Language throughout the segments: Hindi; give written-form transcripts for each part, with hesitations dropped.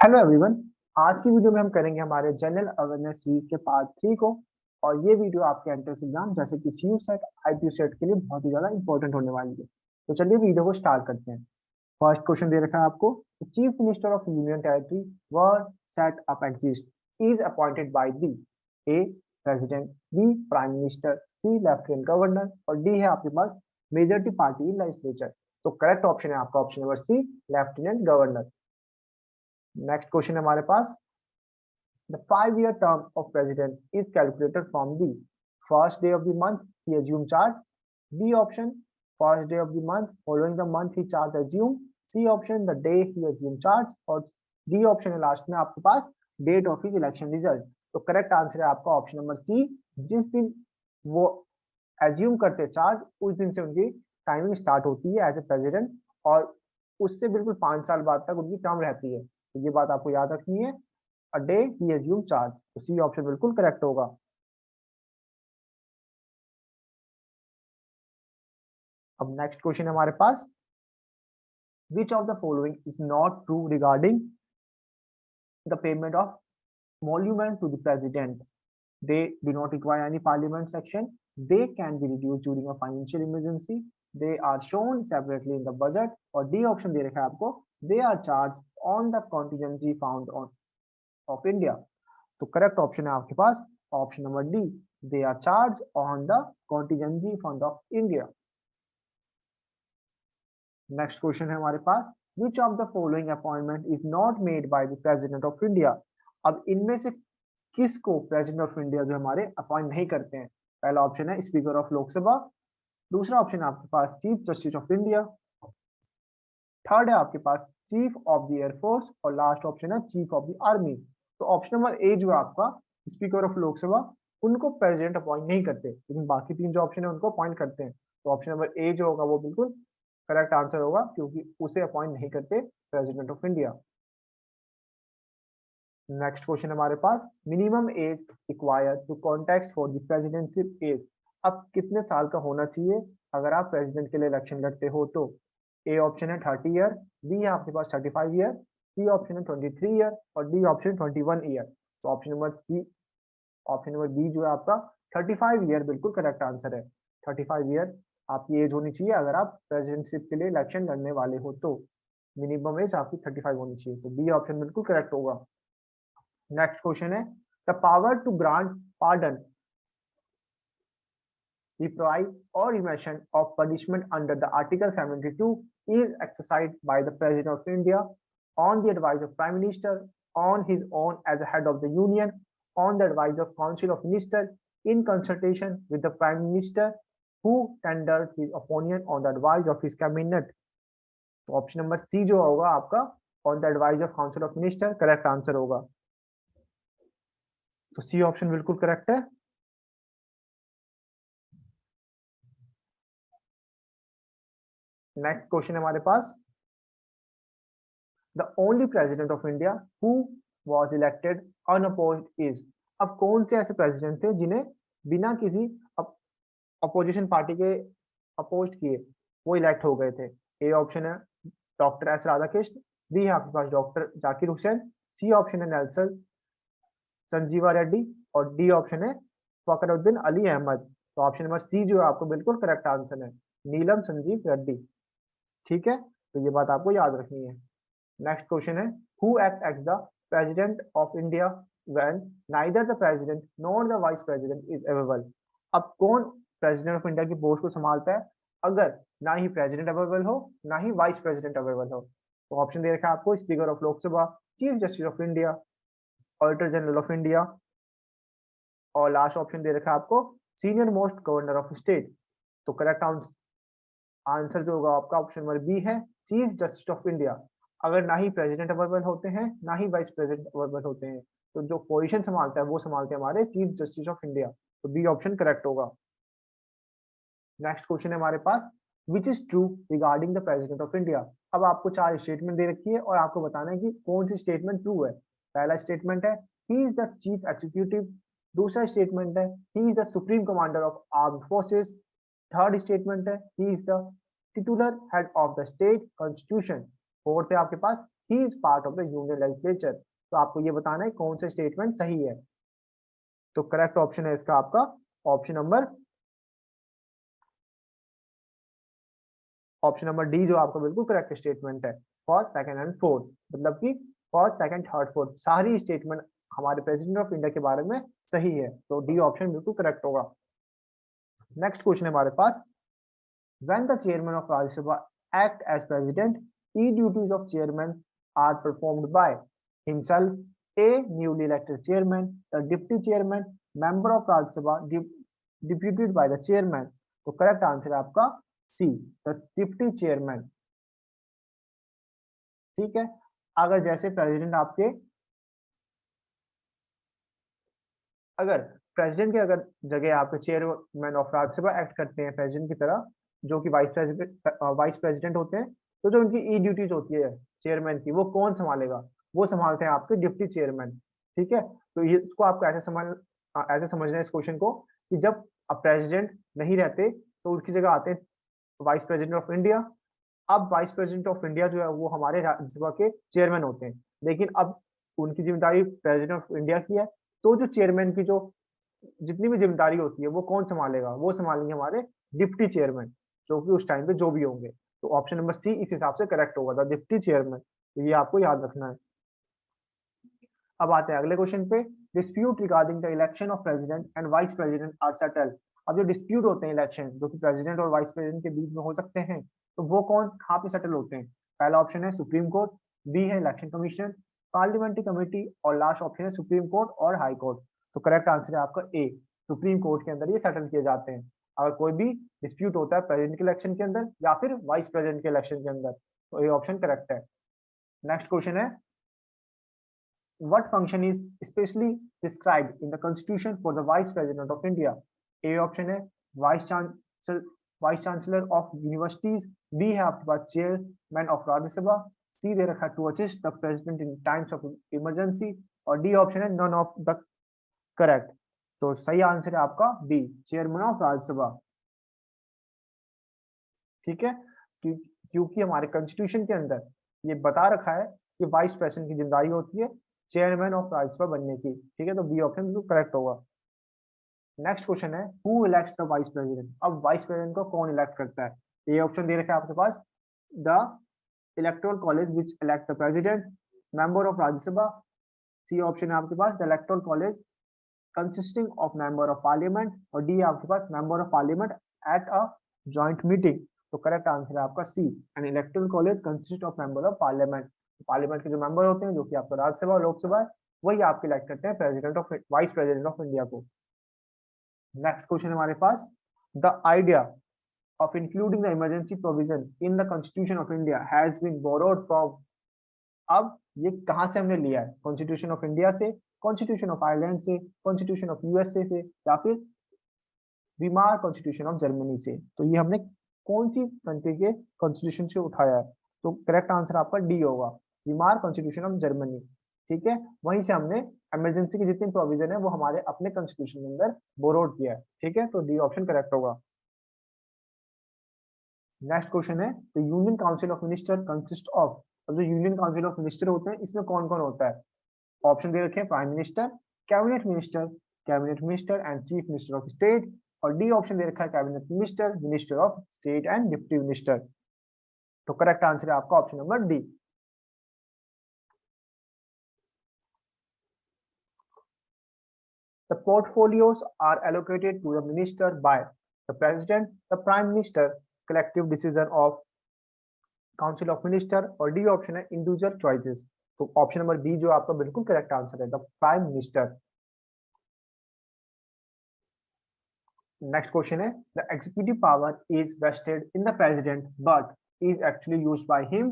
Hello everyone. आज की वीडियो में हम करेंगे हमारे जनरल अवेयरनेस सीरीज के पार्ट 3 को। और ये वीडियो आपके एंट्रेंस एग्जाम जैसे कि सीयू सेट, आईपीयू सेट के लिए बहुत ही ज्यादा इंपॉर्टेंट होने वाली है। तो चलिए वीडियो को स्टार्ट करते हैं। फर्स्ट क्वेश्चन दे रखा है आपको, chief minister of union territory where set up exist is appointed by the A president, B prime minister, C lieutenant governor और डी है आपके पास मेजॉरिटी पार्टी इन लेजिस्लेचर। तो करेक्ट ऑप्शन है आपका option number C, lieutenant governor. Next question है हमारे पास, the 5-year term of president is calculated from the first day of the month he assumed charge. B option, first day of the month following the month he charge assumed. C option, the day he assumed charge. और D option है लास्ट में आपके पास date of his election result. तो करेक्ट आंसर है आपका ऑप्शन नंबर सी, जिस दिन वो एज्यूम करते चार्ज उस दिन से उनकी टाइमिंग स्टार्ट होती है एज ए प्रेसिडेंट, और उससे बिल्कुल 5 साल बाद तक उनकी टर्म रहती है। तो ये बात आपको याद रखनी है, a day he assumed charge। तो सी ऑप्शन बिल्कुल करेक्ट होगा। अब नेक्स्ट क्वेश्चन है हमारे पास, which of the following is not true regarding the payment of monument to the president? They do not require any parliament section, they can be reduced during a financial emergency, they are shown separately in the budget, और डी ऑप्शन दे रखा है आपको, they are charged on the contingency fund on of India। तो करेक्ट ऑप्शन है आपके पास option number D, they are charge on the contingency fund of India. Next question है हमारे पास, which of the following appointment is not made by the president of India? अब इनमें से किसको प्रेसिडेंट ऑफ इंडिया जो हमारे अपॉइंट नहीं करते हैं? पहला ऑप्शन है स्पीकर ऑफ लोकसभा, दूसरा ऑप्शन है आपके पास chief justice of India, third है आपके पास चीफ ऑफ द एयरफोर्स और लास्ट ऑप्शन है चीफ ऑफ द आर्मी। तो ऑप्शन नंबर ए जो है आपका स्पीकर ऑफ लोकसभा, उनको प्रेसिडेंट अपॉइंट नहीं करते, लेकिन बाकी तीन जो ऑप्शन है उनको अपॉइंट करते हैं। तो ऑप्शन नंबर ए जो होगा वो बिल्कुल करेक्ट आंसर होगा, क्योंकि उसे अपॉइंट नहीं करते president of India. Next question हमारे पास, minimum age required to contest for the presidentship age. अब कितने साल का होना चाहिए अगर आप प्रेसिडेंट के लिए इलेक्शन लड़ते हो? तो ए ऑप्शन है 30 ईयर, बी है आपके पास 35 ईयर, सी ऑप्शन है 23 ईयर और डी ऑप्शन 21 ईयर। तो option number C, option number B जो है आपका 35 ईयर बिल्कुल करेक्ट आंसर है। 35 ईयर आपकी एज होनी चाहिए अगर आप प्रेसिडेंटशिप के लिए इलेक्शन लड़ने वाले हो, तो मिनिमम एज आपकी 35 होनी चाहिए। तो बी ऑप्शन बिल्कुल करेक्ट होगा। नेक्स्ट क्वेश्चन है, the power to grant pardon, reprise or remission of punishment under the Article 72 is exercised by the President of India on the advice of Prime Minister, on his own as the head of the Union, on the advice of Council of Ministers, in consultation with the Prime Minister, who tendered his opinion on the advice of his cabinet। तो ऑप्शन नंबर सी जो होगा आपका on the advice of council of minister correct answer होगा। तो सी ऑप्शन बिल्कुल करेक्ट है। नेक्स्ट क्वेश्चन है हमारे पास, the only president of India who was elected unopposed is. अब कौन से ऐसे प्रेसिडेंट थे जिन्हें बिना किसी अपोजिशन पार्टी के अपोज किए वो इलेक्ट हो गए थे? ए ऑप्शन है डॉक्टर एस राधाकृष्ण, बी है आपके पास doctor Zakir Hussain, C option है नेल्सन संजीवा रेड्डी और डी ऑप्शन है फखरुद्दीन अली अहमद। तो ऑप्शन नंबर सी जो है आपको बिल्कुल करेक्ट आंसर है, नीलम संजीव रेड्डी। ठीक है, तो ये बात आपको याद रखनी है। नेक्स्ट क्वेश्चन है, who act as the president of India when neither the president nor the vice president is available. अब कौन प्रेसिडेंट ऑफ इंडिया की पोस्ट को संभालता है अगर ना ही प्रेसिडेंट अवेलेबल हो ना ही वाइस प्रेसिडेंट अवेलेबल हो? तो ऑप्शन दे रखा है आपको speaker of Lok Sabha, chief justice of India, auditor general of India और लास्ट ऑप्शन दे रखा है आपको senior most governor of state. तो करेक्ट आंसर जो होगा आपका ऑप्शन नंबर बी है, चीफ जस्टिस ऑफ इंडिया। अगर ना ही प्रेसिडेंट अवेलेबल होते हैं ना ही वाइस प्रेसिडेंट अवेलेबल होते हैं, तो जो पोजीशन संभालता है वो संभालते हैं हमारे चीफ जस्टिस ऑफ इंडिया। तो बी ऑप्शन करेक्ट होगा। नेक्स्ट क्वेश्चन है हमारे पास, which is true regarding the president of India. अब आपको 4 स्टेटमेंट दे रखी है और आपको बताना है कि कौन सी स्टेटमेंट ट्रू है। पहला स्टेटमेंट है he is the chief executive, दूसरा स्टेटमेंट है he is the supreme commander of armed forces, third statement है he is the titular head of the state constitution, fourth है आपके पास he is part of the union legislature. तो आपको ये बताना है कौन सा स्टेटमेंट सही है। तो करेक्ट ऑप्शन है इसका आपका ऑप्शन नंबर डी, जो आपका बिल्कुल करेक्ट स्टेटमेंट है। फर्स्ट, सेकंड एंड फोर्थ, मतलब कि फर्स्ट, सेकंड, थर्ड, फोर्थ सारी स्टेटमेंट हमारे प्रेसिडेंट ऑफ इंडिया के बारे में सही है। तो डी ऑप्शन बिल्कुल करेक्ट होगा। नेक्स्ट क्वेश्चन है हमारे पास, when the chairman of Rajya Sabha act as president, key duties of chairman are performed by himself, a newly elected chairman, the deputy chairman, member of Rajya Sabha deputed by the chairman। तो करेक्ट आंसर है आपका सी, द डिप्टी चेयरमैन। ठीक है, अगर जैसे प्रेसिडेंट आपके अगर प्रेसिडेंट के अगर जगह आपके चेयरमैन ऑफ राज्यसभा एक्ट करते हैं प्रेसिडेंट की तरह, जो कि वाइस प्रेसिडेंट होते हैं, तो जो उनकी ई ड्यूटीज होती है चेयरमैन की, वो कौन संभालेगा? वो संभालते हैं आपके डिप्टी चेयरमैन। ठीक है, तो ये इसको आपको ऐसे समझना है इस क्वेश्चन को कि जब प्रेसिडेंट नहीं रहते तो उनकी जगह आते हैं वाइस प्रेसिडेंट ऑफ इंडिया। अब वाइस प्रेसिडेंट ऑफ इंडिया जो है वो हमारे राज्यसभा के चेयरमैन होते हैं, लेकिन अब उनकी जिम्मेदारी प्रेसिडेंट ऑफ इंडिया की है। तो जो चेयरमैन की जो जितनी भी जिम्मेदारी होती है वो कौन संभालेगा? वो संभालेंगे हमारे डिप्टी चेयरमैन, जो कि उस टाइम पे जो भी होंगे। तो ऑप्शन नंबर सी इस हिसाब से करेक्ट होगा, द डिप्टी चेयरमैन। तो ये आपको याद रखना है। अब आते हैं अगले क्वेश्चन पे, dispute regarding the election of president and vice president are settled. अब जो डिस्प्यूट होते हैं इलेक्शन, जो कि प्रेसिडेंट और वाइस प्रेसिडेंट के बीच में हो सकते हैं, तो वो कहाँ पे सेटल होते हैं? पहला ऑप्शन है सुप्रीम कोर्ट, बी है इलेक्शन कमीशन, पार्लियामेंट्री कमेटी, और लास्ट ऑप्शन है सुप्रीम कोर्ट और हाई कोर्ट। तो करेक्ट आंसर है आपका ए, सुप्रीम कोर्ट के अंदर ये सेटल किए जाते हैं अगर कोई भी डिस्प्यूट होता है प्रेसिडेंट के इलेक्शन के अंदर या फिर वाइस प्रेसिडेंट के इलेक्शन के अंदर। तो ये ऑप्शन करेक्ट है। नेक्स्ट क्वेश्चन है, what function is specially described in the constitution for the vice president of India? A option है vice chancellor of universities, B है आपके पास चेयरमैन ऑफ राज्यसभा, सी दे रखा to assist the president in times of emergency, और डी ऑप्शन है नन ऑफ द करेक्ट। तो सही आंसर है आपका बी, चेयरमैन ऑफ राज्यसभा। ठीक है, क्योंकि हमारे कॉन्स्टिट्यूशन के अंदर ये बता रखा है कि वाइस प्रेसिडेंट की जिम्मेदारी होती है चेयरमैन ऑफ राज्यसभा बनने की। ठीक है, तो बी ऑप्शन बिल्कुल करेक्ट होगा। नेक्स्ट क्वेश्चन है, who elects the vice president? अब वाइस प्रेसिडेंट को कौन इलेक्ट करता है? ये ऑप्शन दे रखा है आपके पास, the electoral college which elect the president, member of Rajya Sabha, C option है आपके पास the electoral college consisting of member of parliament, और डी आपके पास member of parliament at a joint meeting. तो करेक्ट आंसर है आपका C, an electoral college consist of member of parliament. Parliament के जो मेंबर होते हैं, जो कि आपका राज्यसभा और लोकसभा है, वही आपके इलेक्ट करते हैं president of vice president of India को। नेक्स्ट क्वेश्चन हमारे पास, the idea of including the emergency provision in the constitution of India has been borrowed from. अब ये कहां से हमने लिया है? कॉन्स्टिट्यूशन ऑफ इंडिया से, कॉन्स्टिट्यूशन ऑफ आयरलैंड से, कॉन्स्टिट्यूशन ऑफ यूएसए से, या फिर वीमार कॉन्स्टिट्यूशन ऑफ जर्मनी से। तो ये हमने कौन सी कंट्री के कॉन्स्टिट्यूशन से उठाया है? तो करेक्ट आंसर आपका डी होगा, वीमार कॉन्स्टिट्यूशन ऑफ जर्मनी। ठीक है, वहीं से हमने इमरजेंसी की जितनी प्रोविजन है वो हमारे अपने कॉन्स्टिट्यूशन के अंदर बोरोड किया है। ठीक है, तो डी ऑप्शन करेक्ट होगा। नेक्स्ट क्वेश्चन है, the union council of minister consist of. अब जो यूनियन काउंसिल ऑफ मिनिस्टर होते हैं, इसमें कौन कौन होता है? ऑप्शन दे रखे हैं, prime minister, cabinet minister and chief minister of state, और डी ऑप्शन दे रखा है cabinet minister, minister of state and deputy minister. तो करेक्ट आंसर है आपका option number D. The portfolios are allocated to the minister by the president, the prime minister, collective decision of council of minister, और डी ऑप्शन है इंडिविजुअल चॉइसेस। तो ऑप्शन नंबर बी जो आपका बिल्कुल करेक्ट आंसर है, the prime minister. Next question है, the executive power is vested in the president but is actually used by him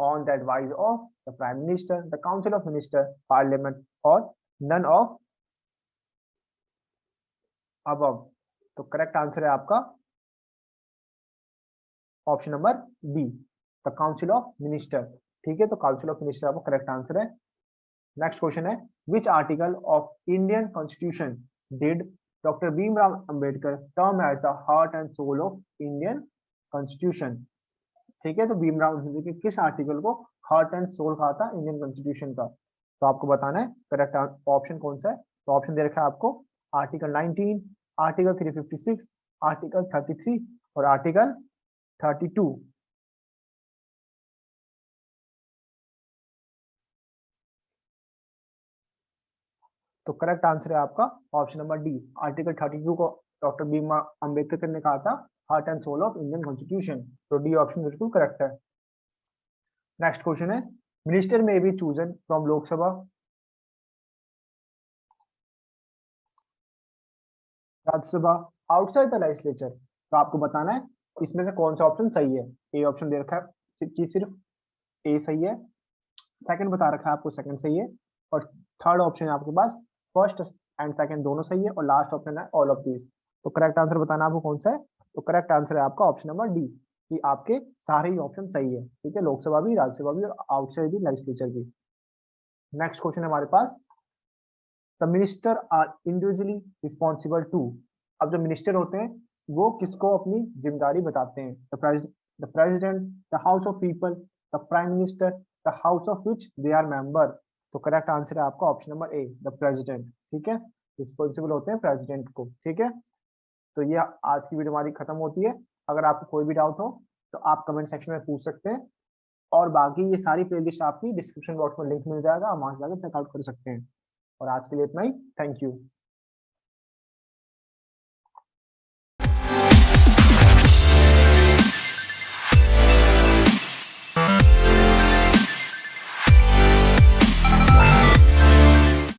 on the advice of the prime minister, the council of minister, parliament, or none of above। तो करेक्ट आंसर है आपका option number B, the council of minister. ठीक है, तो काउंसिल ऑफ मिनिस्टर आपका करेक्ट आंसर है। नेक्स्ट क्वेश्चन है, which article of Indian constitution did doctor Bhimrao Ambedkar term as the heart and soul of Indian constitution? ठीक है, तो भीमराव अम्बेडकर के किस आर्टिकल को हार्ट एंड सोल कहा था इंडियन कॉन्स्टिट्यूशन का? तो आपको बताना है करेक्ट ऑप्शन कौन सा है। तो ऑप्शन दे रखा है आपको आर्टिकल 19, आर्टिकल 356, आर्टिकल 33 और आर्टिकल 32। तो करेक्ट आंसर है आपका ऑप्शन नंबर डी, आर्टिकल 32 को डॉक्टर भीम अम्बेडकर ने कहा था heart and soul of Indian constitution. तो डी ऑप्शन बिल्कुल करेक्ट है। नेक्स्ट क्वेश्चन है, minister may be chosen from Lok Sabha, Rajya Sabha, outside the legislature. तो आपको बताना है इसमें से कौन सा ऑप्शन सही है। ए ऑप्शन दे रखा है कि सिर्फ ए सही है, सेकंड बता रखा है आपको सेकंड सही है, और थर्ड ऑप्शन है आपके पास फर्स्ट एंड सेकंड दोनों सही है, और लास्ट ऑप्शन है ऑल ऑफ दीज। तो करेक्ट आंसर बताना आपको कौन सा है। तो करेक्ट आंसर है आपका ऑप्शन नंबर डी, कि आपके सारे ही ऑप्शन सही है। ठीक है, लोकसभा भी, राज्यसभा भी और आउटसाइड भी लेजिस्लेचर भी। नेक्स्ट क्वेश्चन है हमारे पास, the minister are individually responsible to. अब जो मिनिस्टर होते हैं वो किसको अपनी जिम्मेदारी बताते हैं? The president, the house of people, the prime minister, the house of which they are member. तो करेक्ट आंसर है आपका option number A, the president. ठीक है, रिस्पॉन्सिबल होते हैं प्रेसिडेंट को। ठीक है, तो ये आज की वीडियो हमारी खत्म होती है। अगर आपको कोई भी डाउट हो तो आप कमेंट सेक्शन में पूछ सकते हैं, और बाकी ये सारी प्लेलिस्ट आपकी डिस्क्रिप्शन बॉक्स में लिंक मिल जाएगा, आप वहां से जाकर चेकआउट कर सकते हैं। और आज के लिए इतना ही, थैंक यू।